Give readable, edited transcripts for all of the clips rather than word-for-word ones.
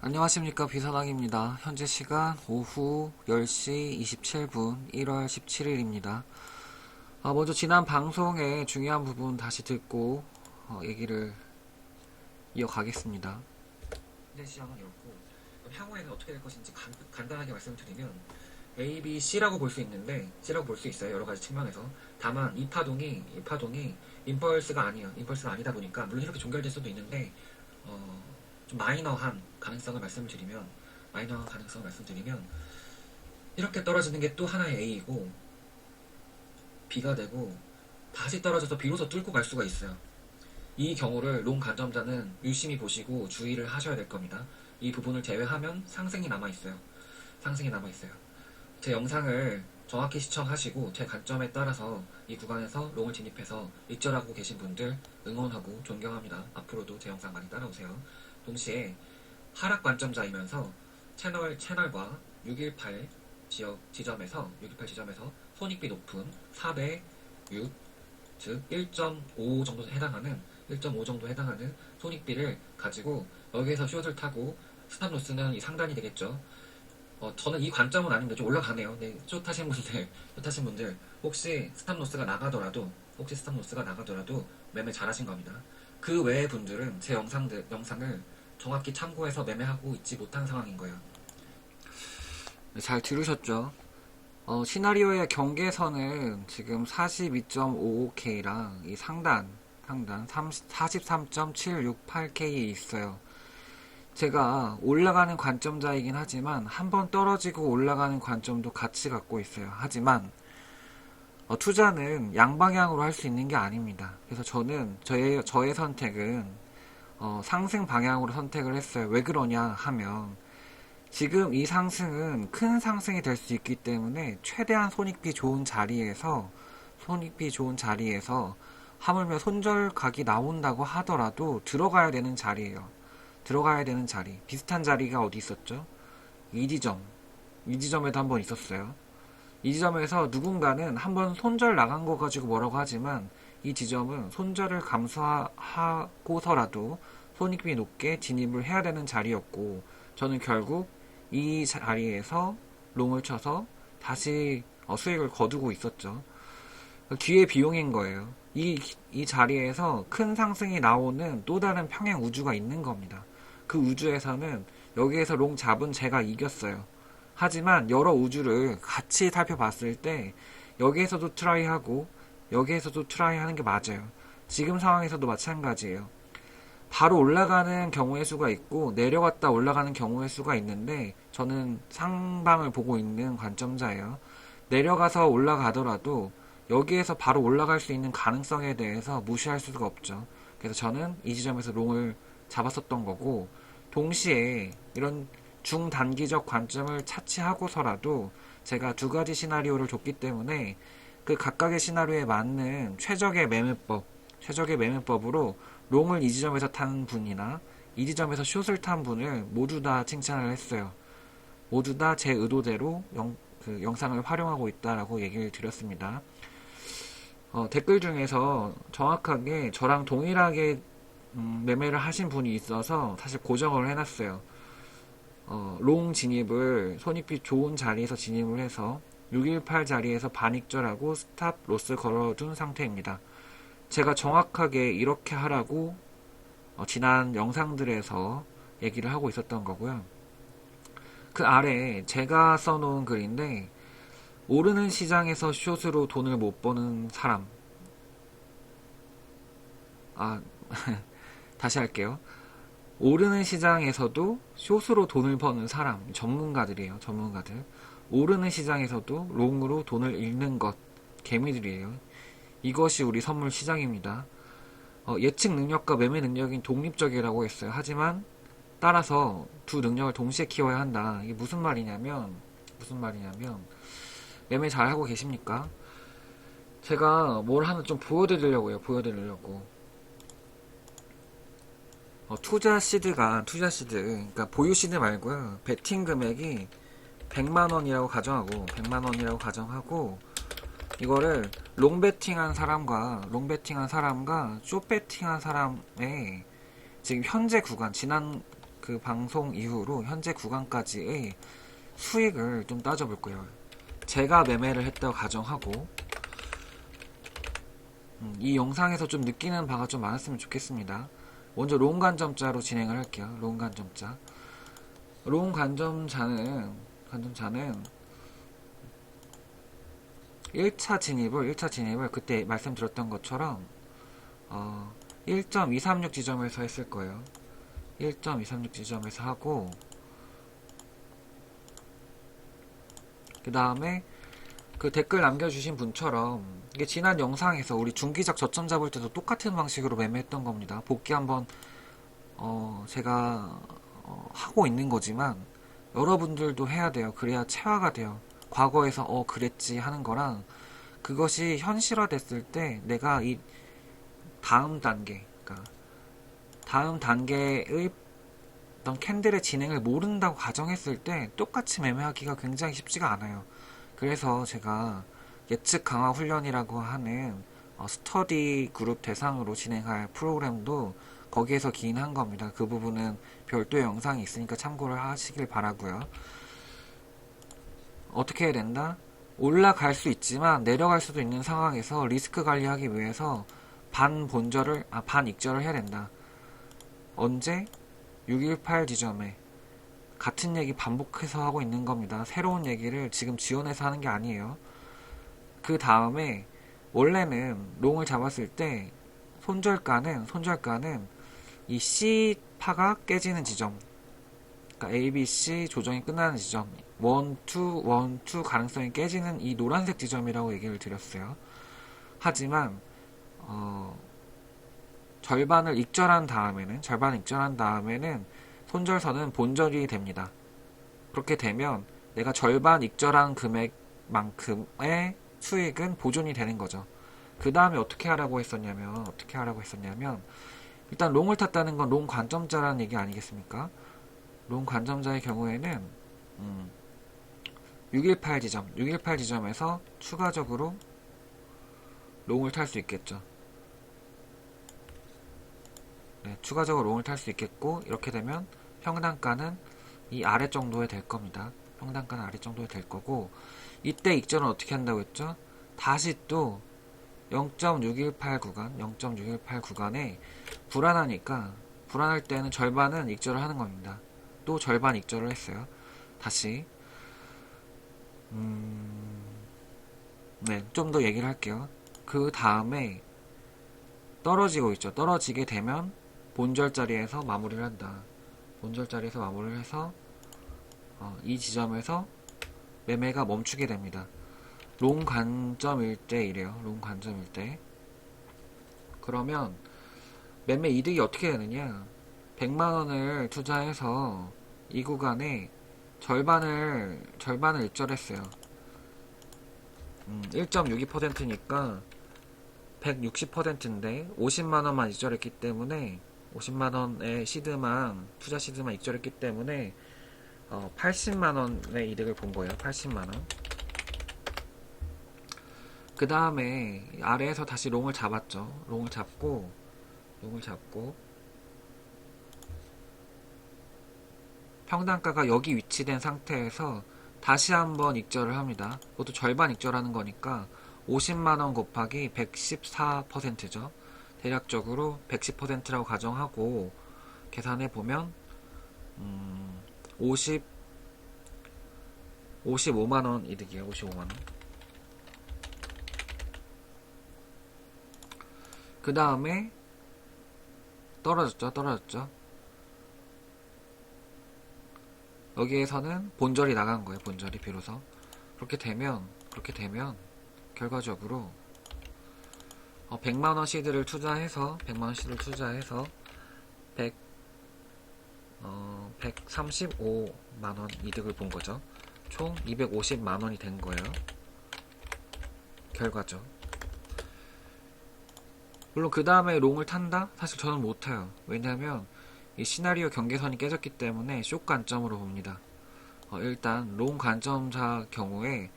안녕하십니까, 비서당입니다. 현재 시간 오후 10시 27분 1월 17일입니다. 먼저 지난 방송의 중요한 부분 다시 듣고 얘기를 이어가겠습니다. 현재 시장은 이렇고 향후에는 어떻게 될 것인지 간단하게 말씀드리면 A, B, C라고 볼 수 있는데 C라고 볼 수 있어요. 여러 가지 측면에서. 다만 이 파동이 임펄스가 아니다 보니까 물론 이렇게 종결될 수도 있는데 좀 마이너한 가능성을 말씀드리면 이렇게 떨어지는 게 또 하나의 A이고 B가 되고 다시 떨어져서 B로서 뚫고 갈 수가 있어요. 이 경우를 롱 관점자는 유심히 보시고 주의를 하셔야 될 겁니다. 이 부분을 제외하면 상승이 남아있어요. 제 영상을 정확히 시청하시고 제 관점에 따라서 이 구간에서 롱을 진입해서 익절하고 계신 분들 응원하고 존경합니다. 앞으로도 제 영상 많이 따라오세요. 동시에 하락 관점자이면서 채널과 618 지점에서 손익비 높은 4배 6, 즉 1.5 정도 해당하는 손익비를 가지고 여기에서 숏을 타고 스탑로스는 이 상단이 되겠죠. 저는 이 관점은 아닌데 좀 올라가네요. 네, 숏 타신 분들 혹시 스탑로스가 나가더라도 매매 잘하신 겁니다. 그 외의 분들은 제 영상을 정확히 참고해서 매매하고 있지 못한 상황인 거예요. 잘 들으셨죠? 시나리오의 경계선은 지금 42.55K랑 이 상단 43.768K에 있어요. 제가 올라가는 관점자이긴 하지만 한번 떨어지고 올라가는 관점도 같이 갖고 있어요. 하지만 투자는 양방향으로 할 수 있는 게 아닙니다. 그래서 저는 저의 선택은 상승 방향으로 선택을 했어요. 왜 그러냐 하면 지금 이 상승은 큰 상승이 될 수 있기 때문에 최대한 손익비 좋은 자리에서 하물며 손절각이 나온다고 하더라도 들어가야 되는 자리예요. 비슷한 자리가 어디 있었죠? 이 지점에도 한번 있었어요. 이 지점에서 누군가는 한번 손절 나간 거 가지고 뭐라고 하지만 이 지점은 손절을 감수하고서라도 손익비 높게 진입을 해야 되는 자리였고 저는 결국 이 자리에서 롱을 쳐서 다시 수익을 거두고 있었죠. 기회 비용인 거예요. 이 자리에서 큰 상승이 나오는 또 다른 평행 우주가 있는 겁니다. 그 우주에서는 여기에서 롱 잡은 제가 이겼어요. 하지만 여러 우주를 같이 살펴봤을 때 여기에서도 트라이하고 여기에서도 트라이하는 게 맞아요. 지금 상황에서도 마찬가지예요. 바로 올라가는 경우의 수가 있고 내려갔다 올라가는 경우의 수가 있는데 저는 상방을 보고 있는 관점자예요. 내려가서 올라가더라도 여기에서 바로 올라갈 수 있는 가능성에 대해서 무시할 수가 없죠. 그래서 저는 이 지점에서 롱을 잡았었던 거고 동시에 이런 중단기적 관점을 차치하고서라도 제가 두 가지 시나리오를 줬기 때문에 그 각각의 시나리오에 맞는 최적의 매매법으로 롱을 이 지점에서 탄 분이나 이 지점에서 숏을 탄 분을 모두 다 칭찬을 했어요. 모두 다 제 의도대로 영상을 활용하고 있다라고 얘기를 드렸습니다. 댓글 중에서 정확하게 저랑 동일하게 매매를 하신 분이 있어서 사실 고정을 해놨어요. 롱 진입을 손익비 좋은 자리에서 진입을 해서 618 자리에서 반익절하고 스탑 로스 걸어둔 상태입니다. 제가 정확하게 이렇게 하라고 지난 영상들에서 얘기를 하고 있었던 거고요. 그 아래 제가 써놓은 글인데 오르는 시장에서 숏으로 돈을 못 버는 사람 다시 할게요. 오르는 시장에서도 숏으로 돈을 버는 사람 전문가들 오르는 시장에서도 롱으로 돈을 잃는 것 개미들이에요. 이것이 우리 선물 시장입니다. 예측 능력과 매매 능력인 독립적이라고 했어요. 하지만 따라서 두 능력을 동시에 키워야 한다. 이게 무슨 말이냐면 매매 잘하고 계십니까? 제가 뭘 하나 좀 보여드리려고 투자 시드, 그러니까 보유 시드 말고요. 베팅 금액이 100만원이라고 가정하고 이거를 롱 베팅한 사람과 숏 베팅한 사람의 지금 현재 구간 지난 그 방송 이후로 현재 구간까지의 수익을 좀 따져볼 거예요. 제가 매매를 했다고 가정하고 이 영상에서 좀 느끼는 바가 좀 많았으면 좋겠습니다. 먼저 롱 관점자로 진행을 할게요. 롱 관점자. 롱 관점자는 1차 진입을 그때 말씀드렸던 것처럼 1.236 지점에서 했을 거예요. 1.236 지점에서 하고, 그 다음에 그 댓글 남겨주신 분처럼 이게 지난 영상에서 우리 중기적 저점 잡을 때도 똑같은 방식으로 매매했던 겁니다. 복귀 한번 제가 하고 있는 거지만 여러분들도 해야 돼요. 그래야 체화가 돼요. 과거에서 그랬지 하는 거랑 그것이 현실화됐을 때 내가 이 다음 단계, 그러니까 다음 단계의 어떤 캔들의 진행을 모른다고 가정했을 때 똑같이 매매하기가 굉장히 쉽지가 않아요. 그래서 제가 예측 강화 훈련이라고 하는 스터디 그룹 대상으로 진행할 프로그램도 거기에서 기인한 겁니다. 그 부분은 별도의 영상이 있으니까 참고를 하시길 바라고요. 어떻게 해야 된다? 올라갈 수 있지만 내려갈 수도 있는 상황에서 리스크 관리하기 위해서 반 익절을 해야 된다. 언제? 618 지점에 같은 얘기 반복해서 하고 있는 겁니다. 새로운 얘기를 지금 지원해서 하는 게 아니에요. 그 다음에 원래는 롱을 잡았을 때 손절가는 이 C파가 깨지는 지점, 그러니까 A, B, C 조정이 끝나는 지점, 1, 2 가능성이 깨지는 이 노란색 지점이라고 얘기를 드렸어요. 하지만 절반을 익절한 다음에는 손절선은 본절이 됩니다. 그렇게 되면 내가 절반 익절한 금액만큼의 수익은 보존이 되는 거죠. 그 다음에 어떻게 하라고 했었냐면 일단 롱을 탔다는 건 롱 관점자라는 얘기 아니겠습니까? 롱 관점자의 경우에는 618 지점에서 추가적으로 롱을 탈 수 있겠죠. 네, 추가적으로 롱을 탈 수 있겠고, 이렇게 되면 평단가는 이 아래 정도에 될 겁니다. 평단가는 아래 정도에 될 거고, 이때 익절은 어떻게 한다고 했죠? 다시 또 0.618 구간에 불안할 때는 절반은 익절을 하는 겁니다. 또 절반 익절을 했어요. 다시 네, 좀 더 얘기를 할게요. 그 다음에 떨어지고 있죠. 떨어지게 되면 본절 자리에서 마무리를 한다. 본절 자리에서 마무리를 해서 이 지점에서 매매가 멈추게 됩니다. 롱 관점일 때 이래요. 롱 관점일 때. 그러면 매매 이득이 어떻게 되느냐? 100만원을 투자해서 이 구간에 절반을 입절했어요. 1.62%니까 160%인데 50만원만 입절했기 때문에 50만원의 투자 시드만 입절했기 때문에 80만원의 이득을 본 거예요. 80만원. 그 다음에 아래에서 다시 롱을 잡았죠. 롱을 잡고 평단가가 여기 위치된 상태에서 다시 한번 익절을 합니다. 그것도 절반 익절하는 거니까 50만원 곱하기 114%죠. 대략적으로 110%라고 가정하고 계산해 보면 55만원 이득이에요. 55만원. 그 다음에 떨어졌죠. 여기에서는 본절이 나간 거예요. 본절이 비로소. 그렇게 되면 결과적으로 100만원 시드를 투자해서 135만원 이득을 본 거죠. 총 250만원이 된 거예요. 결과죠. 물론 그 다음에 롱을 탄다? 사실 저는 못 타요. 왜냐하면 이 시나리오 경계선이 깨졌기 때문에 숏 관점으로 봅니다. 일단 롱 관점자 경우에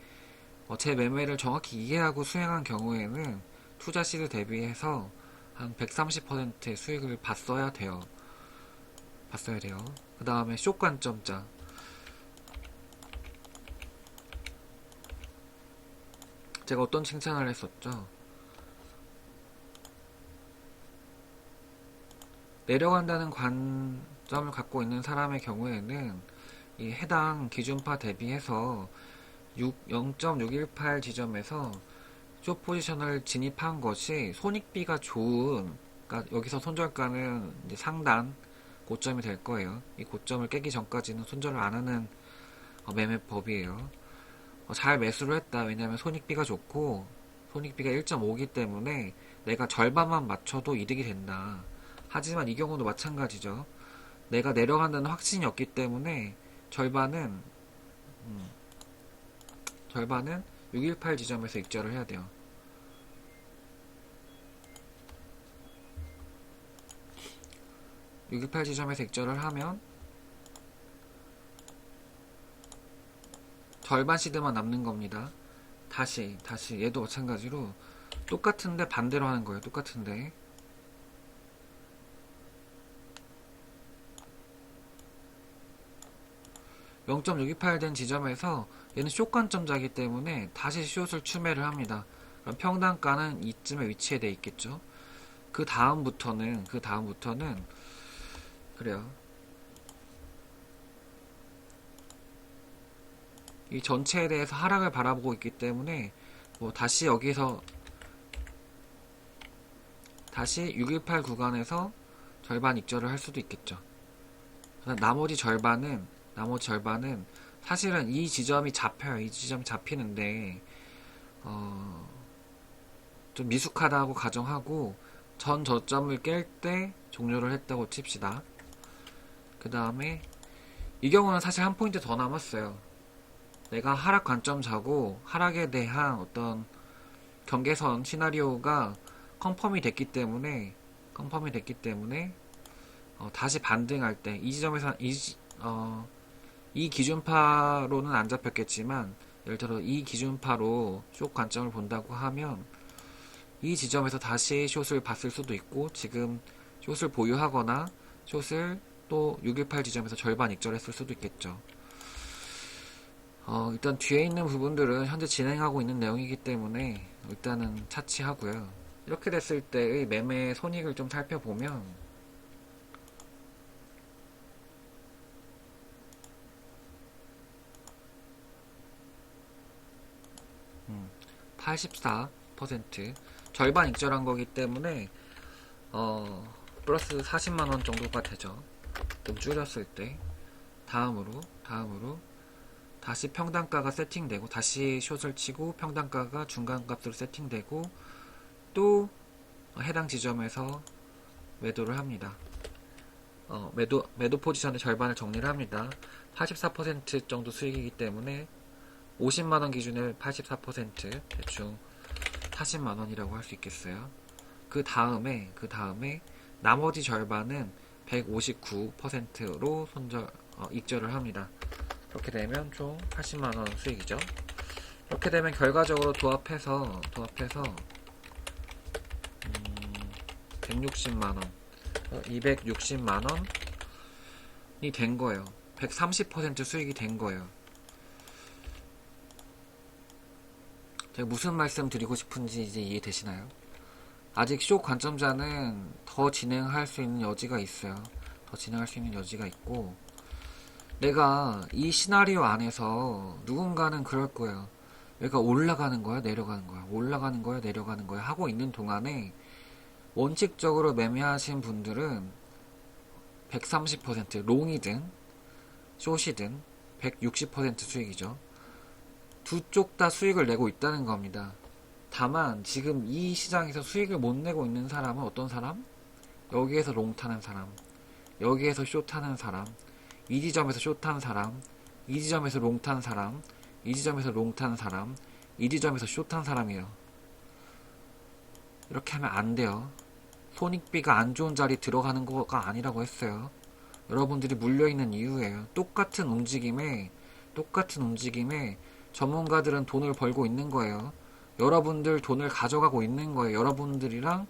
제 매매를 정확히 이해하고 수행한 경우에는 투자 시드 대비해서 한 130%의 수익을 봤어야 돼요. 그 다음에 숏 관점자. 제가 어떤 칭찬을 했었죠? 내려간다는 관점을 갖고 있는 사람의 경우에는 이 해당 기준파 대비해서 0.618 지점에서 숏 포지션을 진입한 것이 손익비가 좋은, 그러니까 여기서 손절가는 이제 상단 고점이 될 거예요. 이 고점을 깨기 전까지는 손절을 안 하는 매매법이에요. 잘 매수를 했다. 왜냐면 손익비가 좋고 손익비가 1.5기 때문에 내가 절반만 맞춰도 이득이 된다. 하지만 이 경우도 마찬가지죠. 내가 내려간다는 확신이 없기 때문에 절반은 618 지점에서 익절을 해야 돼요. (618) 지점에서 익절을 하면 절반 시드만 남는 겁니다. 다시 얘도 마찬가지로 똑같은데 반대로 하는 거예요. 똑같은데 0.628 된 지점에서 얘는 숏 관점자이기 때문에 다시 숏을 추매를 합니다. 그럼 평단가는 이쯤에 위치해 있겠죠. 그 다음부터는 그래요. 이 전체에 대해서 하락을 바라보고 있기 때문에 다시 여기서 다시 618 구간에서 절반 익절을 할 수도 있겠죠. 나머지 절반은 사실은 이 지점이 잡혀요. 이 지점이 잡히는데 좀 미숙하다고 가정하고 전 저점을 깰 때 종료를 했다고 칩시다. 그 다음에 이 경우는 사실 한 포인트 더 남았어요. 내가 하락 관점 자고 하락에 대한 어떤 경계선 시나리오가 컨펌이 됐기 때문에 다시 반등할 때 이 지점에서 이 기준파로는 안 잡혔겠지만 예를 들어 이 기준파로 숏 관점을 본다고 하면 이 지점에서 다시 숏을 봤을 수도 있고 지금 숏을 보유하거나 숏을 또 618 지점에서 절반 익절했을 수도 있겠죠. 일단 뒤에 있는 부분들은 현재 진행하고 있는 내용이기 때문에 일단은 차치하고요. 이렇게 됐을 때의 매매 손익을 좀 살펴보면 84% 절반 익절한 거기 때문에 플러스 40만원 정도가 되죠. 좀 줄였을 때 다음으로 다시 평단가가 세팅되고 다시 숏을 치고 평단가가 중간값으로 세팅되고 또 해당 지점에서 매도를 합니다. 매도 포지션의 절반을 정리를 합니다. 84% 정도 수익이기 때문에 50만원 기준에 84% 대충 40만원이라고 할 수 있겠어요. 그 다음에 나머지 절반은 159%로 익절을 합니다. 이렇게 되면 총 80만원 수익이죠. 이렇게 되면 결과적으로 도합해서 160만원 260만원이 된 거예요. 130% 수익이 된 거예요. 제가 무슨 말씀 드리고 싶은지 이제 이해되시나요? 아직 숏 관점자는 더 진행할 수 있는 여지가 있어요. 더 진행할 수 있는 여지가 있고 내가 이 시나리오 안에서 누군가는 그럴 거예요. 얘가 올라가는 거야 내려가는 거야 올라가는 거야 내려가는 거야 하고 있는 동안에 원칙적으로 매매하신 분들은 130% 롱이든 숏이든 160% 수익이죠. 두 쪽 다 수익을 내고 있다는 겁니다. 다만 지금 이 시장에서 수익을 못 내고 있는 사람은 어떤 사람? 여기에서 롱 타는 사람, 여기에서 숏 타는 사람, 이 지점에서 숏 타는 사람, 이 지점에서 롱 타는 사람, 이 지점에서 롱 타는 사람, 이 지점에서 숏 타는 사람이에요. 이렇게 하면 안 돼요. 손익비가 안 좋은 자리 들어가는 거가 아니라고 했어요. 여러분들이 물려있는 이유예요. 똑같은 움직임에 전문가들은 돈을 벌고 있는 거예요. 여러분들 돈을 가져가고 있는 거예요. 여러분들이랑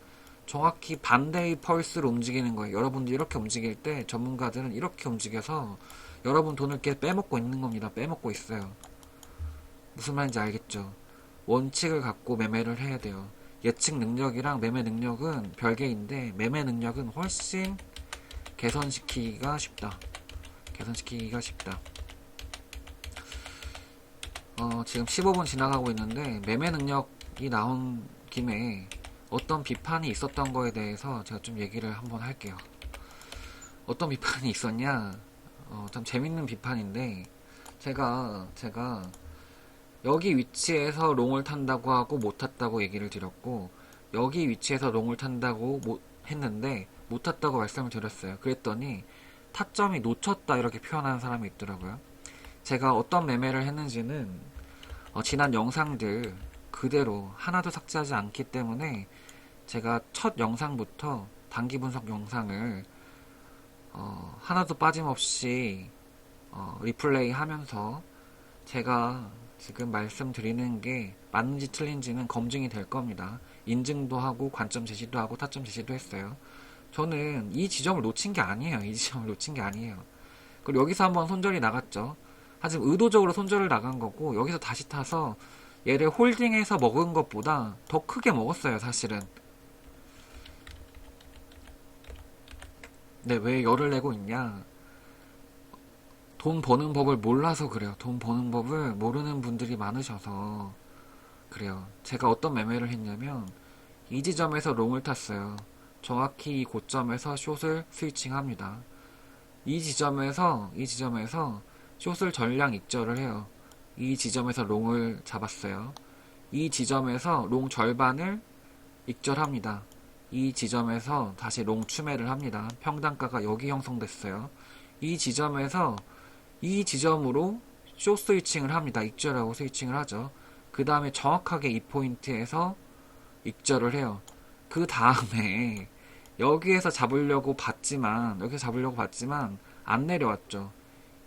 정확히 반대의 펄스로 움직이는 거예요. 여러분들이 이렇게 움직일 때 전문가들은 이렇게 움직여서 여러분 돈을 깨 빼먹고 있는 겁니다. 빼먹고 있어요. 무슨 말인지 알겠죠? 원칙을 갖고 매매를 해야 돼요. 예측 능력이랑 매매 능력은 별개인데 매매 능력은 훨씬 개선시키기가 쉽다. 개선시키기가 쉽다. 지금 15분 지나가고 있는데 매매 능력이 나온 김에 어떤 비판이 있었던 거에 대해서 제가 좀 얘기를 한번 할게요. 어떤 비판이 있었냐? 참 재밌는 비판인데 제가 여기 위치에서 롱을 탄다고 하고 못 탔다고 얘기를 드렸고 여기 위치에서 롱을 탄다고 했는데 못 탔다고 말씀을 드렸어요. 그랬더니 타점이 놓쳤다 이렇게 표현하는 사람이 있더라고요. 제가 어떤 매매를 했는지는 지난 영상들 그대로 하나도 삭제하지 않기 때문에 제가 첫 영상부터 단기 분석 영상을 하나도 빠짐없이 리플레이 하면서 제가 지금 말씀드리는 게 맞는지 틀린지는 검증이 될 겁니다. 인증도 하고 관점 제시도 하고 타점 제시도 했어요. 저는 이 지점을 놓친 게 아니에요. 이 지점을 놓친 게 아니에요. 그리고 여기서 한번 손절이 나갔죠. 하지만 의도적으로 손절을 나간 거고 여기서 다시 타서 얘를 홀딩해서 먹은 것보다 더 크게 먹었어요. 사실은. 네, 왜 열을 내고 있냐? 돈 버는 법을 몰라서 그래요. 돈 버는 법을 모르는 분들이 많으셔서 그래요. 제가 어떤 매매를 했냐면 이 지점에서 롱을 탔어요. 정확히 이 고점에서 숏을 스위칭합니다. 이 지점에서 숏을 전량 익절을 해요. 이 지점에서 롱을 잡았어요. 이 지점에서 롱 절반을 익절합니다. 이 지점에서 다시 롱 추매를 합니다. 평단가가 여기 형성됐어요. 이 지점에서 이 지점으로 숏 스위칭을 합니다. 익절하고 스위칭을 하죠. 그 다음에 정확하게 이 포인트에서 익절을 해요. 그 다음에 여기서 잡으려고 봤지만 안 내려왔죠.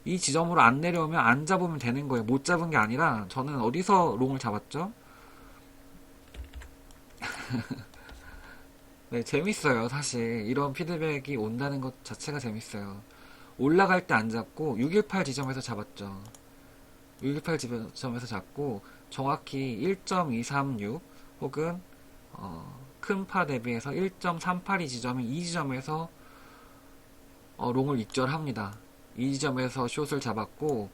이 지점으로 안 내려오면 안 잡으면 되는 거예요. 못 잡은 게 아니라 저는 어디서 롱을 잡았죠? 네, 재밌어요. 사실 이런 피드백이 온다는 것 자체가 재밌어요. 올라갈 때 안 잡고 618 지점에서 잡았죠. 618 지점에서 잡고 정확히 1.236 혹은 큰 파 대비해서 1.382 지점인 이 지점에서 롱을 익절합니다. 이 지점에서 숏을 잡았고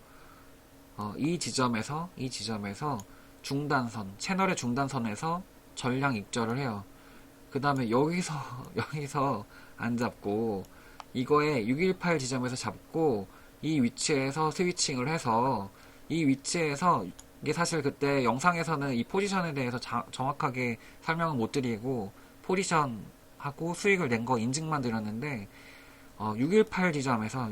이 지점에서 중단선 채널의 중단선에서 전량 익절을 해요. 그 다음에 여기서 안 잡고 이거에 618 지점에서 잡고 이 위치에서 스위칭을 해서 이 위치에서 이게 사실 그때 영상에서는 이 포지션에 대해서 정확하게 설명을 못 드리고 포지션하고 수익을 낸 거 인증만 드렸는데 618 지점에서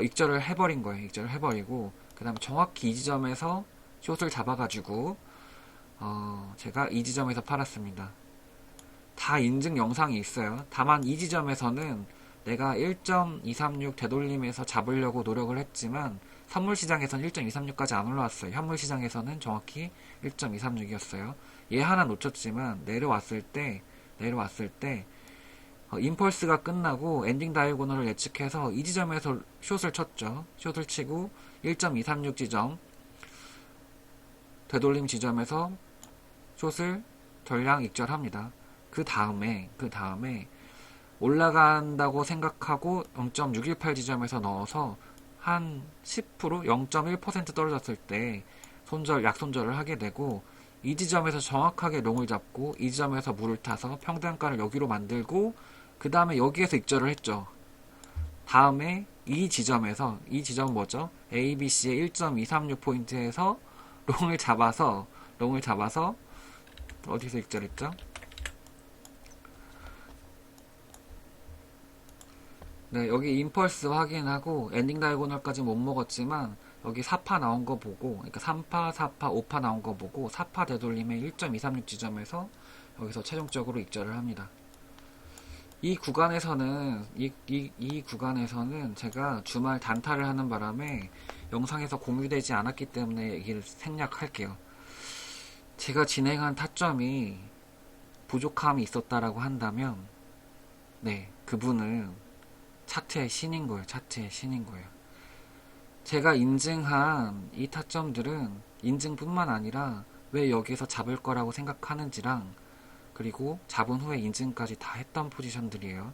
익절을 해버린 거예요. 익절을 해버리고 그 다음에 정확히 이 지점에서 숏을 잡아가지고 제가 이 지점에서 팔았습니다. 다 인증 영상이 있어요. 다만 이 지점에서는 내가 1.236 되돌림에서 잡으려고 노력을 했지만 선물시장에서는 1.236까지 안 올라왔어요. 현물시장에서는 정확히 1.236이었어요. 얘 하나 놓쳤지만 내려왔을 때 임펄스가 끝나고 엔딩 다이고널을 예측해서 이 지점에서 숏을 쳤죠. 숏을 치고 1.236 지점 되돌림 지점에서 숏을 전량 익절합니다. 그 다음에 올라간다고 생각하고 0.618 지점에서 넣어서 한 10% 0.1% 떨어졌을 때 약손절을 하게 되고 이 지점에서 정확하게 롱을 잡고 이 지점에서 물을 타서 평단가를 여기로 만들고 그 다음에 여기에서 익절을 했죠. 다음에 이 지점 뭐죠? ABC의 1.236포인트에서 롱을 잡아서 어디서 익절했죠? 네, 여기 임펄스 확인하고 엔딩 다이고널까지 못 먹었지만 여기 4파 나온 거 보고 그러니까 3파, 4파, 5파 나온 거 보고 4파 되돌림의 1.236 지점에서 여기서 최종적으로 익절을 합니다. 이 구간에서는 제가 주말 단타를 하는 바람에 영상에서 공유되지 않았기 때문에 얘기를 생략할게요. 제가 진행한 타점이 부족함이 있었다라고 한다면, 네, 그분은 차트의 신인 거예요. 차트의 신인 거예요. 제가 인증한 이 타점들은 인증뿐만 아니라 왜 여기에서 잡을 거라고 생각하는지랑, 그리고 잡은 후에 인증까지 다 했던 포지션들이에요.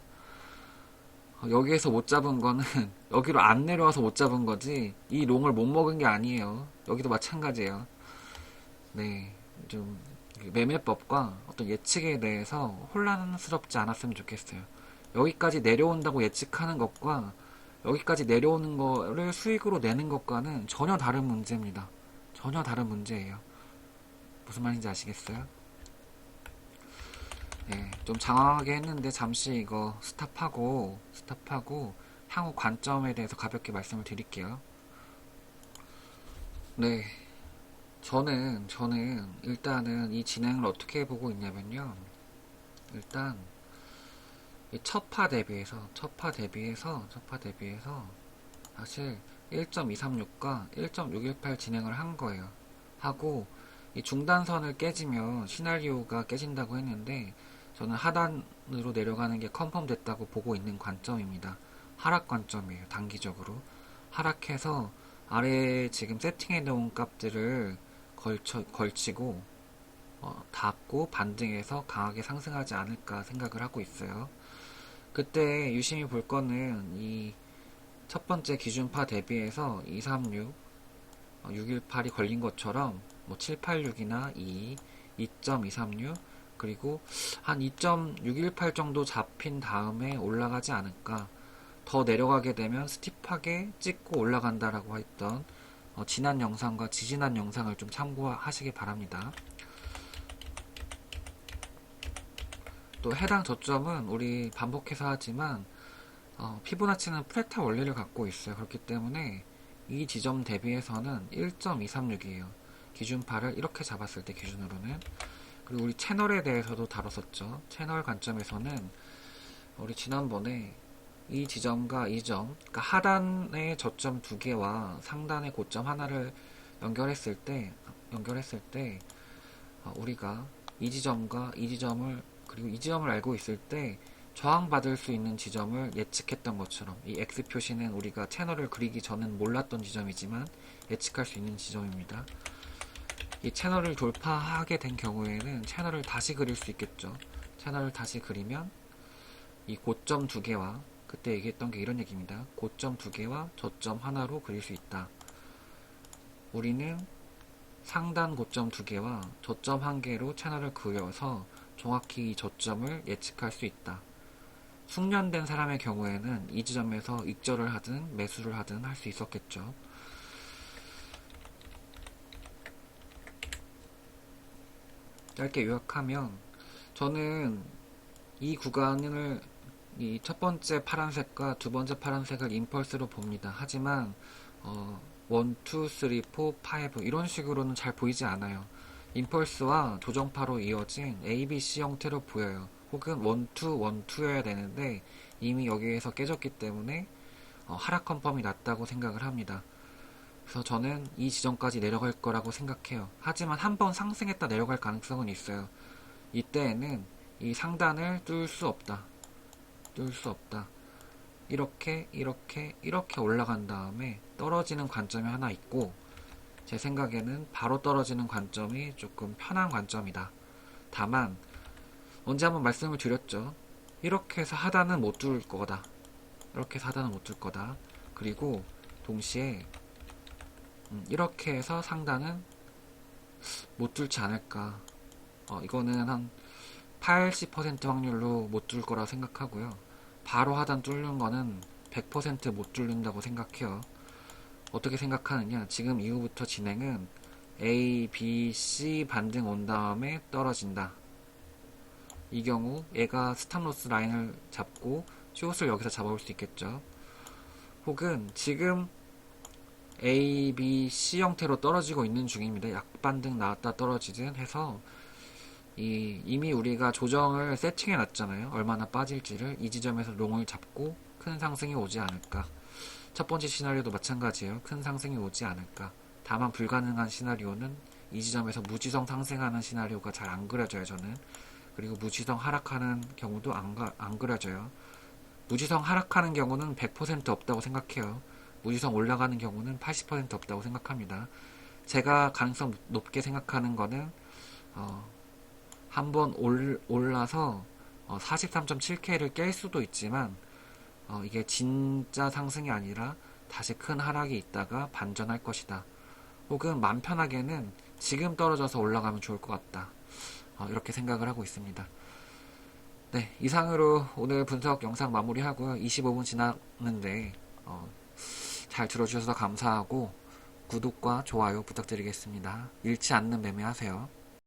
여기에서 못 잡은 거는 여기로 안 내려와서 못 잡은 거지, 이 롱을 못 먹은 게 아니에요. 여기도 마찬가지예요. 네, 좀 매매법과 어떤 예측에 대해서 혼란스럽지 않았으면 좋겠어요. 여기까지 내려온다고 예측하는 것과 여기까지 내려오는 거를 수익으로 내는 것과는 전혀 다른 문제입니다. 전혀 다른 문제예요. 무슨 말인지 아시겠어요? 네, 좀 장황하게 했는데 잠시 이거 스탑하고 향후 관점에 대해서 가볍게 말씀을 드릴게요. 네, 저는 일단은 이 진행을 어떻게 보고 있냐면요. 일단 이 첫파 대비해서 사실 1.236과 1.618 진행을 한 거예요. 하고 이 중단선을 깨지면 시나리오가 깨진다고 했는데, 저는 하단으로 내려가는 게 컨펌 됐다고 보고 있는 관점입니다. 하락 관점이에요. 단기적으로 하락해서 아래에 지금 세팅해 놓은 값들을 걸치고 닫고 반등해서 강하게 상승하지 않을까 생각을 하고 있어요. 그때 유심히 볼 거는 이 첫 번째 기준파 대비해서 236, 618이 걸린 것처럼 뭐 786이나 2.236, 그리고 한 2.618 정도 잡힌 다음에 올라가지 않을까. 더 내려가게 되면 스티프하게 찍고 올라간다라고 했던 지난 영상과 지지난 영상을 좀 참고하시기 바랍니다. 또 해당 저점은 우리 반복해서 하지만 피보나치는 플랫타 원리를 갖고 있어요. 그렇기 때문에 이 지점 대비해서는 1.236이에요. 기준파를 이렇게 잡았을 때 기준으로는. 그리고 우리 채널에 대해서도 다뤘었죠. 채널 관점에서는 우리 지난번에 이 지점과 이 점, 그러니까 하단의 저점 두 개와 상단의 고점 하나를 연결했을 때 우리가 이 지점과 이 지점을, 그리고 이 지점을 알고 있을 때 저항받을 수 있는 지점을 예측했던 것처럼, 이 X 표시는 우리가 채널을 그리기 전엔 몰랐던 지점이지만 예측할 수 있는 지점입니다. 이 채널을 돌파하게 된 경우에는 채널을 다시 그릴 수 있겠죠. 채널을 다시 그리면 이 고점 두 개와, 그때 얘기했던 게 이런 얘기입니다. 고점 두 개와 저점 하나로 그릴 수 있다. 우리는 상단 고점 두 개와 저점 한 개로 채널을 그려서 정확히 이 저점을 예측할 수 있다. 숙련된 사람의 경우에는 이 지점에서 익절을 하든 매수를 하든 할 수 있었겠죠. 짧게 요약하면, 저는 이 구간을, 이 첫 번째 파란색과 두 번째 파란색을 임펄스로 봅니다. 하지만 1, 2, 3, 4, 5 이런 식으로는 잘 보이지 않아요. 임펄스와 조정파로 이어진 A, B, C 형태로 보여요. 혹은 1, 2, 1, 2여야 되는데 이미 여기에서 깨졌기 때문에 하락 컨펌이 났다고 생각을 합니다. 그래서 저는 이 지점까지 내려갈 거라고 생각해요. 하지만 한번 상승했다 내려갈 가능성은 있어요. 이때에는 이 상단을 뚫을 수 없다. 이렇게 올라간 다음에 떨어지는 관점이 하나 있고, 제 생각에는 바로 떨어지는 관점이 조금 편한 관점이다. 다만 언제 한번 말씀을 드렸죠. 이렇게 해서 하단은 못 뚫을 거다. 그리고 동시에 이렇게 해서 상단은 못 뚫지 않을까. 이거는 한 80% 확률로 못 뚫을 거라고 생각하고요. 바로 하단 뚫는 거는 100% 못 뚫는다고 생각해요. 어떻게 생각하느냐, 지금 이후부터 진행은 A, B, C 반등 온 다음에 떨어진다. 이 경우 얘가 스탑로스 라인을 잡고 숏을 여기서 잡아올 수 있겠죠. 혹은 지금 A, B, C 형태로 떨어지고 있는 중입니다. 약반등 나왔다 떨어지든 해서 이미 우리가 조정을 세팅해 놨잖아요. 얼마나 빠질지를. 이 지점에서 롱을 잡고 큰 상승이 오지 않을까. 첫 번째 시나리오도 마찬가지예요. 큰 상승이 오지 않을까. 다만 불가능한 시나리오는 이 지점에서 무지성 상승하는 시나리오가 잘 안 그려져요. 저는 그리고 무지성 하락하는 경우도 안 그려져요. 무지성 하락하는 경우는 100% 없다고 생각해요. 무지성 올라가는 경우는 80% 없다고 생각합니다. 제가 가능성 높게 생각하는 거는 한번 올라서 43.7K를 깰 수도 있지만 이게 진짜 상승이 아니라 다시 큰 하락이 있다가 반전할 것이다. 혹은 맘 편하게는 지금 떨어져서 올라가면 좋을 것 같다. 이렇게 생각을 하고 있습니다. 네, 이상으로 오늘 분석 영상 마무리하고요. 25분 지났는데 잘 들어주셔서 감사하고 구독과 좋아요 부탁드리겠습니다. 잃지 않는 매매하세요.